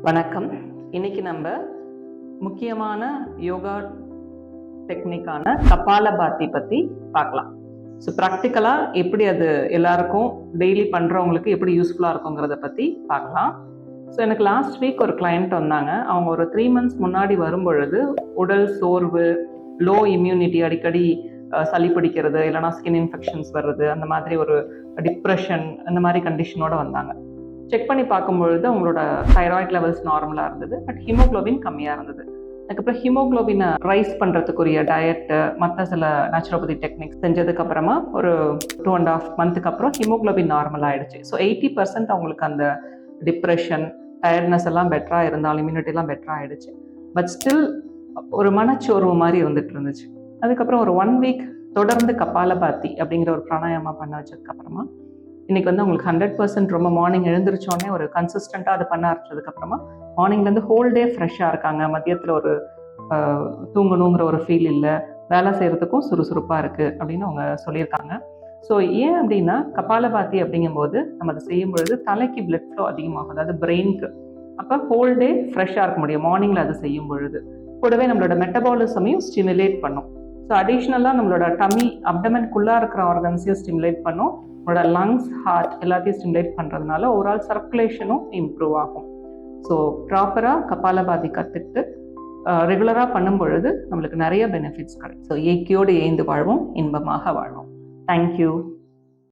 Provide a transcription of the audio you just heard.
வணக்கம். இன்னைக்கு நம்ம முக்கியமான யோகா டெக்னிக்கான கபாலபாதி பற்றி பார்க்கலாம். ஸோ ப்ராக்டிக்கலாக எப்படி அது எல்லாருக்கும் டெய்லி பண்ணுறவங்களுக்கு எப்படி யூஸ்ஃபுல்லாக இருக்குங்கிறத பற்றி பார்க்கலாம். ஸோ எனக்கு லாஸ்ட் வீக் ஒரு கிளையண்ட் வந்தாங்க. அவங்க ஒரு 3 months முன்னாடி வரும்பொழுது உடல் சோர்வு, லோ இம்யூனிட்டி, அடிக்கடி சளி பிடிக்கிறது, இல்லைனா ஸ்கின் இன்ஃபெக்ஷன்ஸ் வர்றது, அந்த மாதிரி ஒரு டிப்ரெஷன், அந்த மாதிரி கண்டிஷனோட வந்தாங்க. செக் பண்ணி பார்க்கும்பொழுது அவங்களோட தைராய்டு லெவல்ஸ் நார்மலாக இருந்தது, பட் ஹீமோக்ளோபின் கம்மியாக இருந்தது. அதுக்கப்புறம் ஹீமோக்ளோபினை ரைஸ் பண்ணுறதுக்குரிய டயட்டு, மற்ற சில நேச்சுரோபதி டெக்னிக்ஸ் செஞ்சதுக்கப்புறமா ஒரு 2.5 months அப்புறம் ஹீமோக்ளோபின் நார்மல் ஆகிடுச்சு. ஸோ 80% அவங்களுக்கு அந்த டிப்ரெஷன், டயர்ட்னஸ் எல்லாம் பெட்டராக இருந்தாலும், இம்யூனிட்டிலாம் பெட்டராக ஆகிடுச்சு. பட் ஸ்டில் ஒரு மனச்சோர்வு மாதிரி இருந்துட்டு இருந்துச்சு. அதுக்கப்புறம் ஒரு 1 week தொடர்ந்து கபாலபாதி அப்படிங்கிற ஒரு பிராணாயாமா பண்ண வச்சதுக்கப்புறமா இன்னைக்கு வந்து உங்களுக்கு 100% ரொம்ப மார்னிங் எழுந்திரிச்சோடனே ஒரு கன்சிஸ்டண்ட்டாக அதை பண்ண ஆரம்பிச்சதுக்கப்புறமா மார்னிங்லேருந்து ஹோல் டே ஃப்ரெஷ்ஷாக இருக்காங்க. மதியத்தில் ஒரு தூங்கணுங்கிற ஒரு ஃபீல் இல்லை, வேலை செய்கிறதுக்கும் சுறுசுறுப்பாக இருக்குது அப்படின்னு அவங்க சொல்லியிருக்காங்க. ஸோ ஏன் அப்படின்னா கபாலபாதி அப்படிங்கும்போது நம்ம அதை செய்யும் பொழுது தலைக்கு பிளட் ஃப்ளோ அதிகமாகும், அதாவது பிரெயினுக்கு. அப்போ ஹோல் டே ஃப்ரெஷ்ஷாக இருக்க முடியும் மார்னிங்கில் அதை செய்யும் பொழுது. கூடவே நம்மளோட மெட்டபாலிசமையும் ஸ்டிமுலேட் பண்ணும். ஸோ அடிஷ்னலாக நம்மளோட டமி, அப்டமனுக்குள்ளாக இருக்கிற ஆர்கன்ஸையும் ஸ்டிமுலேட் பண்ணும். நம்மளோட லங்ஸ், ஹார்ட் எல்லாத்தையும் ஸ்டிமுலேட் பண்ணுறதுனால ஓவரால் சர்க்குலேஷனும் இம்ப்ரூவ் ஆகும். ஸோ ப்ராப்பராக கபாலபாதி கற்றுக்கிட்டு ரெகுலராக பண்ணும் பொழுது நம்மளுக்கு நிறைய பெனிஃபிட்ஸ் கிடைக்கும். ஸோ ஏக்கியோடு ஏய்ந்து வாழ்வோம், இன்பமாக வாழ்வோம். தேங்க்யூ.